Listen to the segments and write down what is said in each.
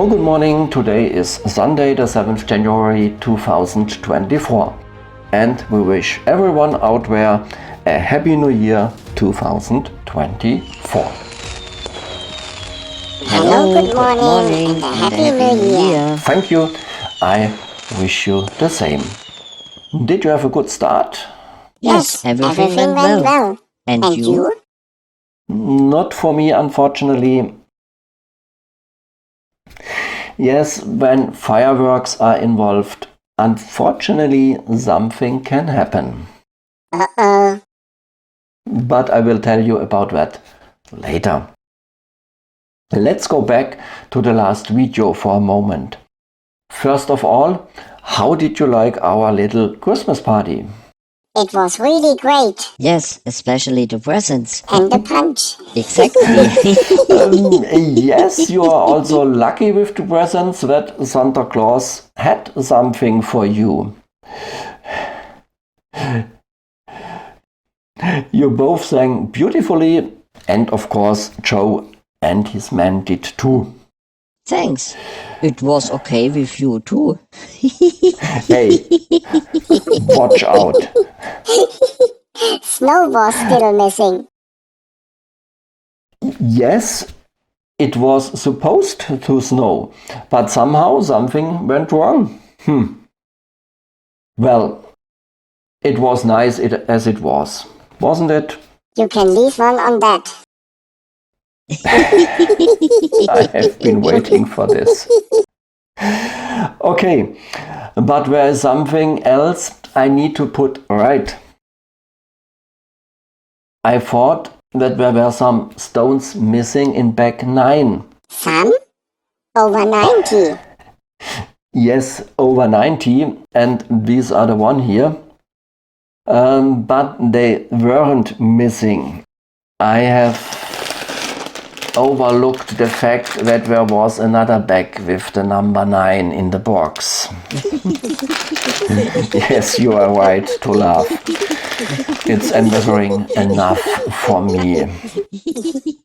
Hello, good morning. Today is Sunday, the 7th January 2024. And we wish everyone out there a Happy New Year 2024. Hello, good morning, and a Happy New Year. Thank you. I wish you the same. Did you have a good start? Yes, everything went well. And you? Not for me, unfortunately. Yes, when fireworks are involved, unfortunately something can happen. Uh-oh. But I will tell you about that later. Let's go back to the last video for a moment. First of all, how did you like our little Christmas party? It was really great. Yes, especially the presents. And the punch. Exactly. Yes, you are also lucky with the presents that Santa Claus had something for you. You both sang beautifully, and of course Joe and his man did too. Thanks. It was okay with you too. Hey, watch out. Snow was still missing. Yes, it was supposed to snow, but somehow something went wrong. Well, it was nice as it was, wasn't it? You can leave one on that. I have been waiting for this. Okay, but there is something else I need to put right. I thought that there were some stones missing in bag 9. Some? Over 90. Yes, over 90, and these are the one here. But they weren't missing. I have overlooked the fact that there was another bag with the number 9 in the box. Yes, you are right to laugh. It's embarrassing enough for me.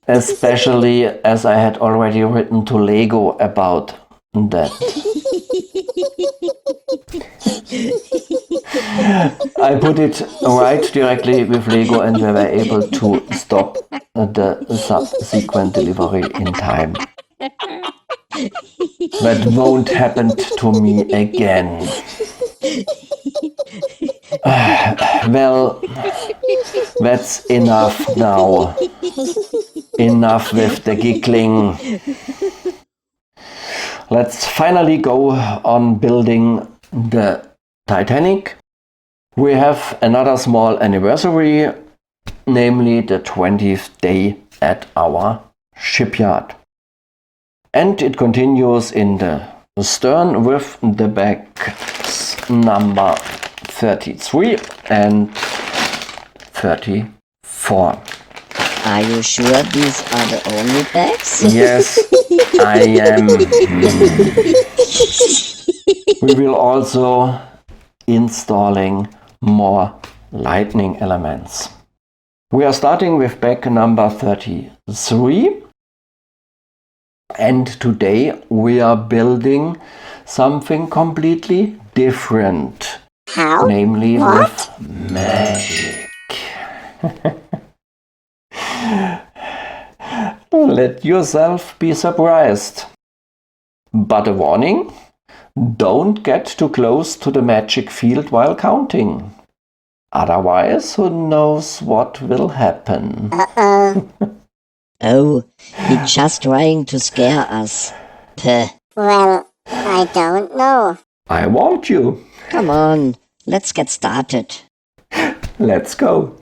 Especially as I had already written to Lego about that. I put it right directly with Lego and we were able to stop the subsequent delivery in time. That won't happen to me again. Well, that's enough now. Enough with the giggling. Let's finally go on building the Titanic. We have another small anniversary, namely the 20th day at our shipyard. And it continues in the stern with the bags number 33 and 34. Are you sure these are the only bags? Yes, I am. We will also installing more lightning elements. We are starting with bag number 33. And today we are building something completely different. How? Namely What? with magic. Let yourself be surprised. But a warning, don't get too close to the magic field while counting. Otherwise, who knows what will happen. Uh-oh. Oh, he's just trying to scare us. Puh. Well, I don't know. I warned you. Come on, let's get started. Let's go.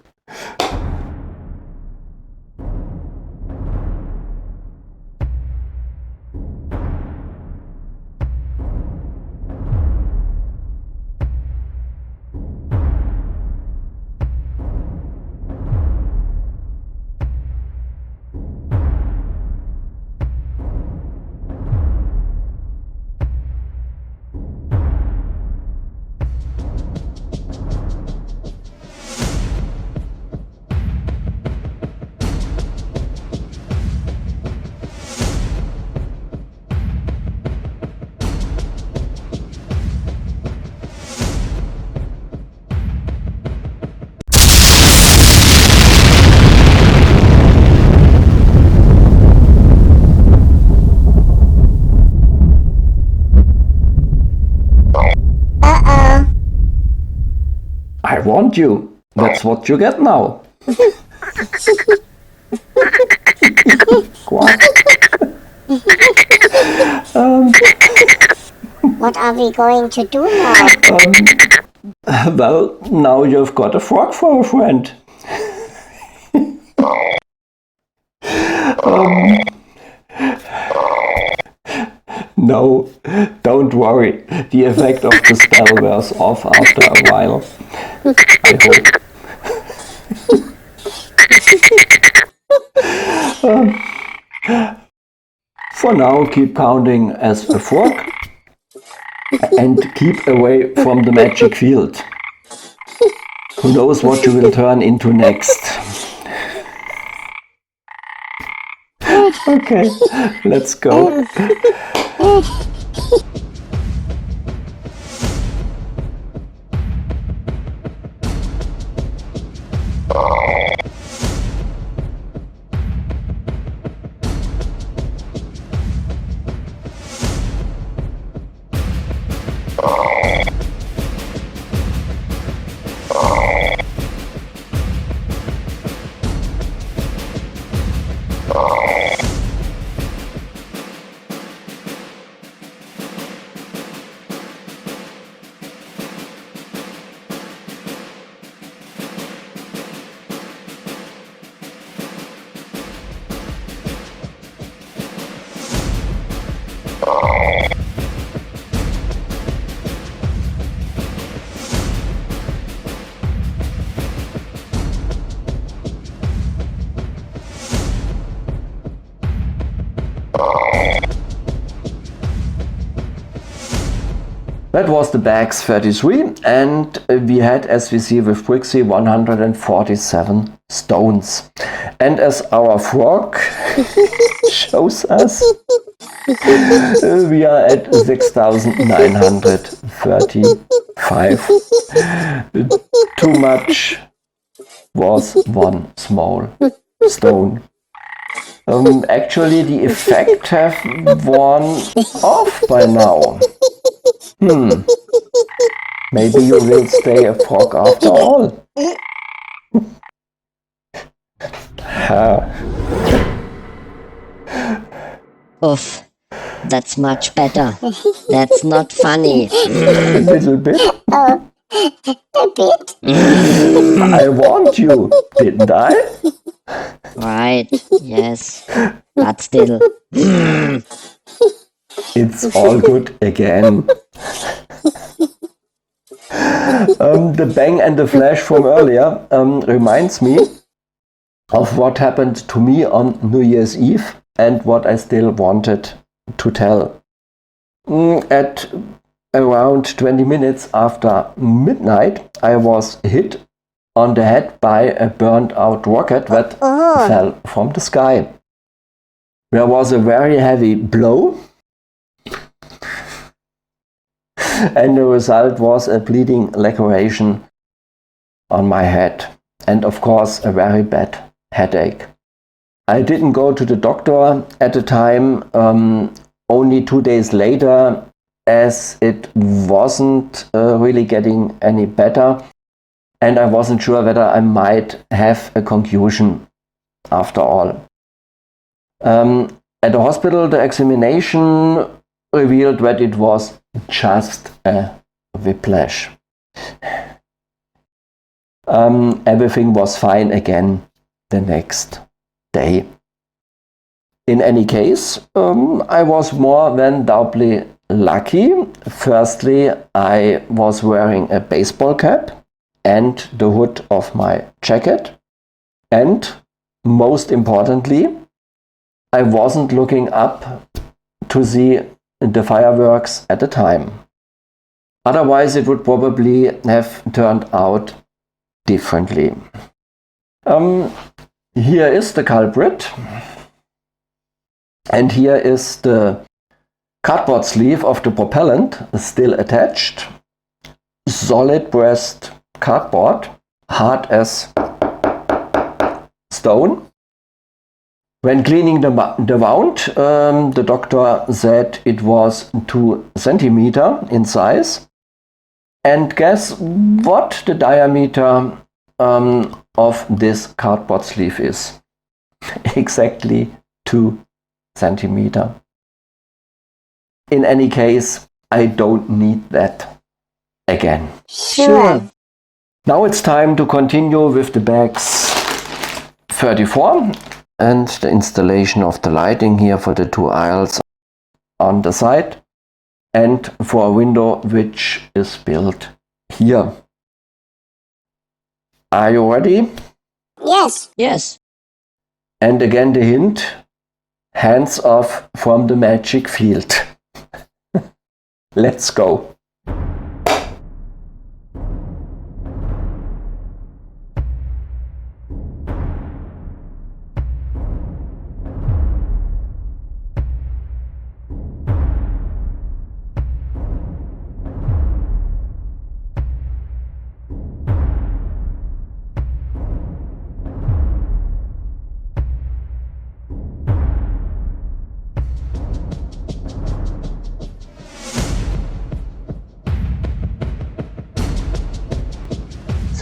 warned you. That's what you get now. Quack. What are we going to do now? Well, now you've got a frog for a friend. No, don't worry. The effect of the spell wears off after a while. I hope. For now, keep counting as a frog and keep away from the magic field. Who knows what you will turn into next? Okay, let's go. That was the bags 33, and we had, as we see with Brixy, 147 stones. And as our frog shows us, we are at 6,935. Too much was one small stone. Actually, the effect have worn off by now. Maybe you will stay a frog after all. Oof, that's much better. That's not funny. A little bit. A bit. I warned you, didn't I? Right, yes, but still. It's all good again. The bang and the flash from earlier reminds me of what happened to me on New Year's Eve and what I still wanted to tell. At around 20 minutes after midnight, I was hit on the head by a burned out rocket that fell from the sky. There was a very heavy blow, and the result was a bleeding laceration on my head, and of course a very bad headache. I didn't go to the doctor at the time, only 2 days later, as it wasn't really getting any better, and I wasn't sure whether I might have a concussion after all. At the hospital, the examination revealed that it was just a whiplash. Everything was fine again the next day. In any case, I was more than doubly lucky. Firstly, I was wearing a baseball cap and the hood of my jacket. And most importantly, I wasn't looking up to see the fireworks at the time. Otherwise, it would probably have turned out differently. Here is the culprit. And here is the cardboard sleeve of the propellant still attached. Solid pressed cardboard, hard as stone. When cleaning the wound, the doctor said it was 2 centimeters in size. And guess what the diameter of this cardboard sleeve is? Exactly 2 centimeters. In any case, I don't need that again. Sure. Now it's time to continue with the bags 34 and the installation of the lighting here for the 2 aisles on the side and for a window which is built here. Are you ready? Yes. Yes. And again the hint, hands off from the magic field. Let's go.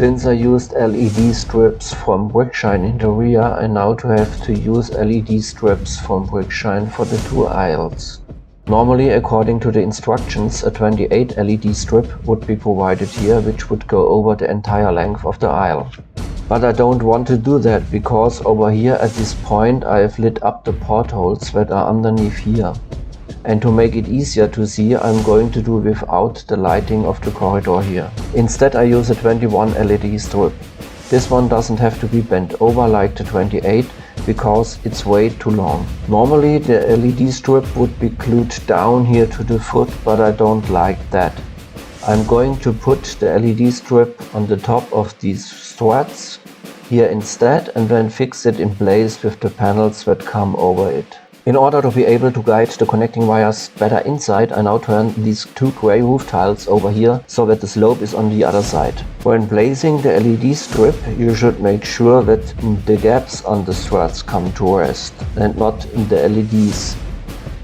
Since I used LED strips from Brixy in the rear, I now have to use LED strips from Brixy for the 2 aisles. Normally, according to the instructions, a 28 LED strip would be provided here, which would go over the entire length of the aisle. But I don't want to do that, because over here at this point I have lit up the portholes that are underneath here. And to make it easier to see, I'm going to do without the lighting of the corridor here. Instead I use a 21 LED strip. This one doesn't have to be bent over like the 28 because it's way too long. Normally the LED strip would be glued down here to the foot, but I don't like that. I'm going to put the LED strip on the top of these struts here instead and then fix it in place with the panels that come over it. In order to be able to guide the connecting wires better inside, I now turn these 2 grey roof tiles over here so that the slope is on the other side. When placing the LED strip, you should make sure that the gaps on the struts come to rest and not the LEDs,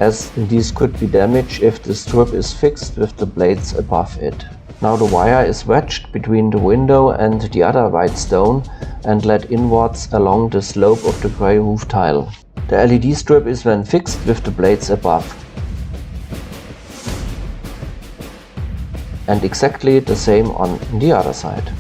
as these could be damaged if the strip is fixed with the blades above it. Now the wire is wedged between the window and the other white stone and led inwards along the slope of the grey roof tile. The LED strip is then fixed with the blades above. And exactly the same on the other side.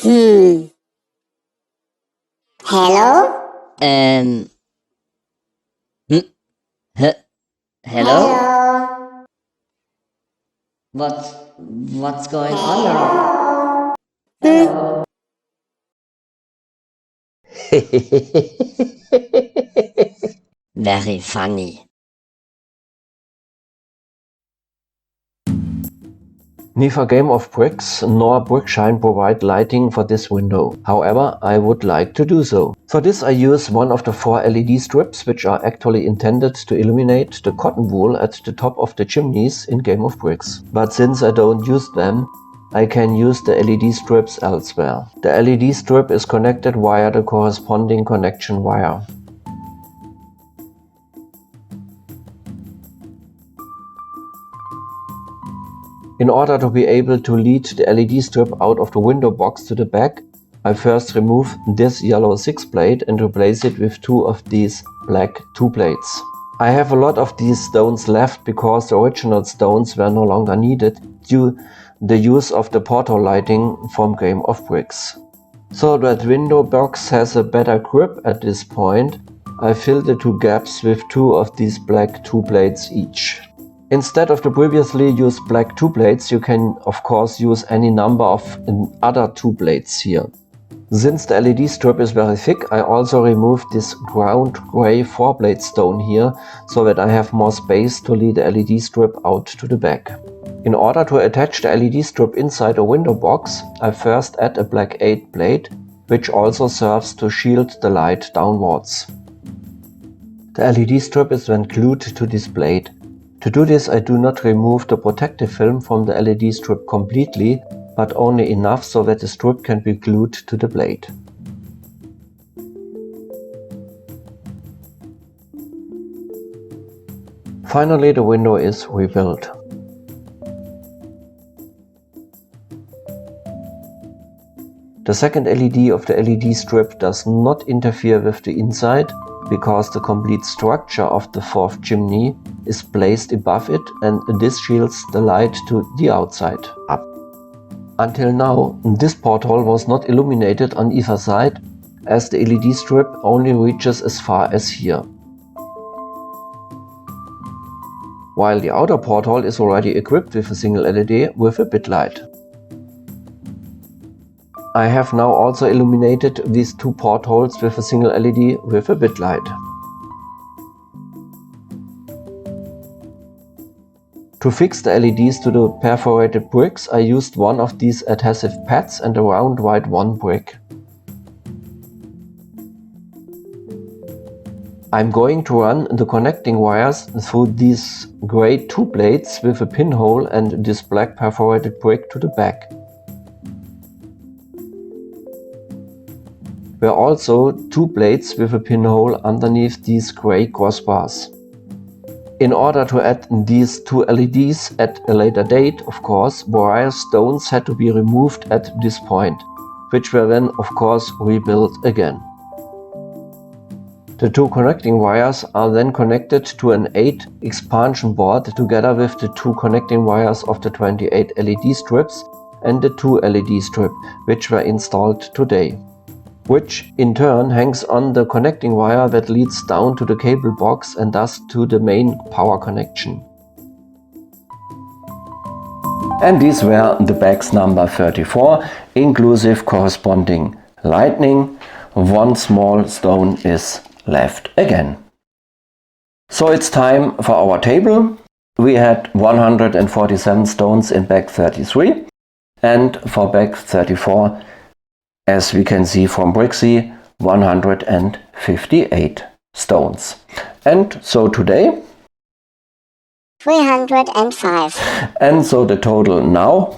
Hello? Hm, hello? What's going on? Very funny. Neither Game of Bricks nor Brickshine provide lighting for this window. However, I would like to do so. For this I use one of the 4 LED strips which are actually intended to illuminate the cotton wool at the top of the chimneys in Game of Bricks. But since I don't use them, I can use the LED strips elsewhere. The LED strip is connected via the corresponding connection wire. In order to be able to lead the LED strip out of the window box to the back, I first remove this yellow 6 plate and replace it with 2 of these black 2 plates. I have a lot of these stones left because the original stones were no longer needed due to the use of the porthole lighting from Game of Bricks. So that window box has a better grip at this point, I fill the 2 gaps with 2 of these black 2 plates each. Instead of the previously used black 2 plates, you can of course use any number of other 2 plates here. Since the LED strip is very thick, I also removed this ground grey 4 plate stone here, so that I have more space to lead the LED strip out to the back. In order to attach the LED strip inside a window box, I first add a black 8 plate, which also serves to shield the light downwards. The LED strip is then glued to this plate. To do this, I do not remove the protective film from the LED strip completely, but only enough so that the strip can be glued to the blade. Finally, the window is rebuilt. The second LED of the LED strip does not interfere with the inside, because the complete structure of the 4th chimney is placed above it and this shields the light to the outside up. Until now, this porthole was not illuminated on either side, as the LED strip only reaches as far as here. While the outer porthole is already equipped with a single LED with a bit light. I have now also illuminated these 2 portholes with a single LED with a bit light. To fix the LEDs to the perforated bricks, I used one of these adhesive pads and a round white 1 brick. I'm going to run the connecting wires through these grey 2 plates with a pinhole and this black perforated brick to the back. There are also 2 plates with a pinhole underneath these grey crossbars. In order to add these 2 LEDs at a later date, of course, various stones had to be removed at this point, which were then of course rebuilt again. The 2 connecting wires are then connected to an 8 expansion board together with the 2 connecting wires of the 28 LED strips and the 2 LED strip, which were installed today, which in turn hangs on the connecting wire that leads down to the cable box and thus to the main power connection. And these were the bags number 34, inclusive corresponding lightning. 1 small stone is left again. So it's time for our table. We had 147 stones in bag 33 and for bag 34, as we can see from Brixy, 158 stones. And so today 305. And so the total now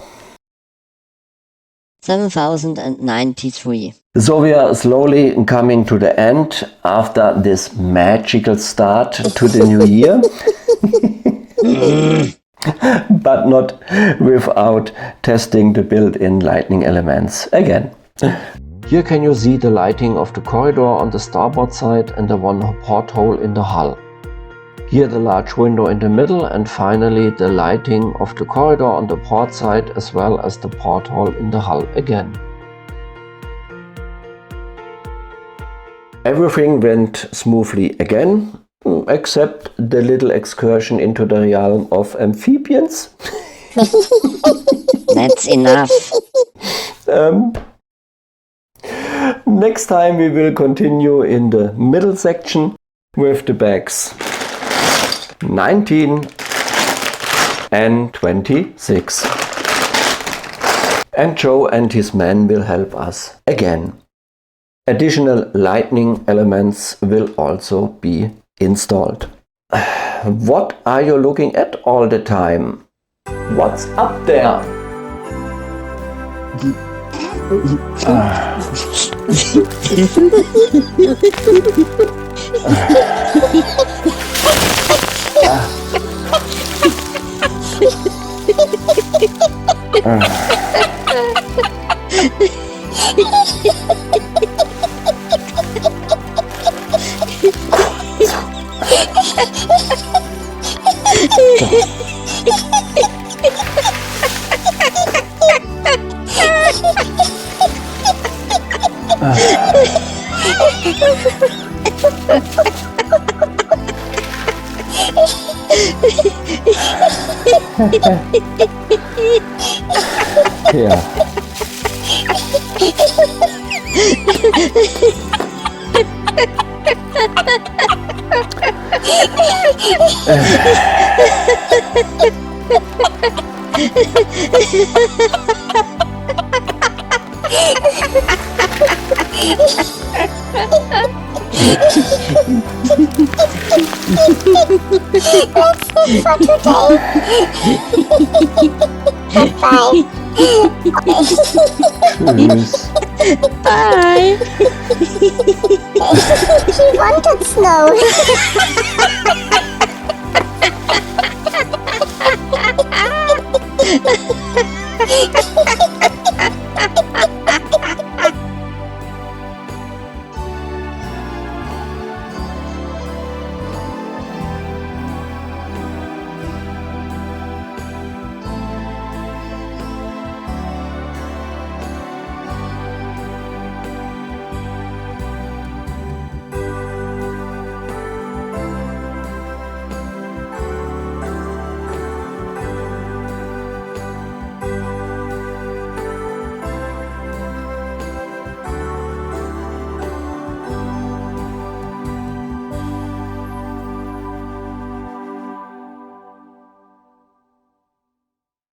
7093. So we are slowly coming to the end after this magical start to the new year. But not without testing the built-in lighting elements again. Here can you see the lighting of the corridor on the starboard side and the 1 porthole in the hull. Here the large window in the middle, and finally the lighting of the corridor on the port side as well as the porthole in the hull again. Everything went smoothly again, except the little excursion into the realm of amphibians. That's enough. Next time we will continue in the middle section with the bags 19 and 26. And Joe and his men will help us again. Additional lightning elements will also be installed. What are you looking at all the time? What's up there? Yeah. For today. Goodbye. Tschüss. Bye. She wanted snow.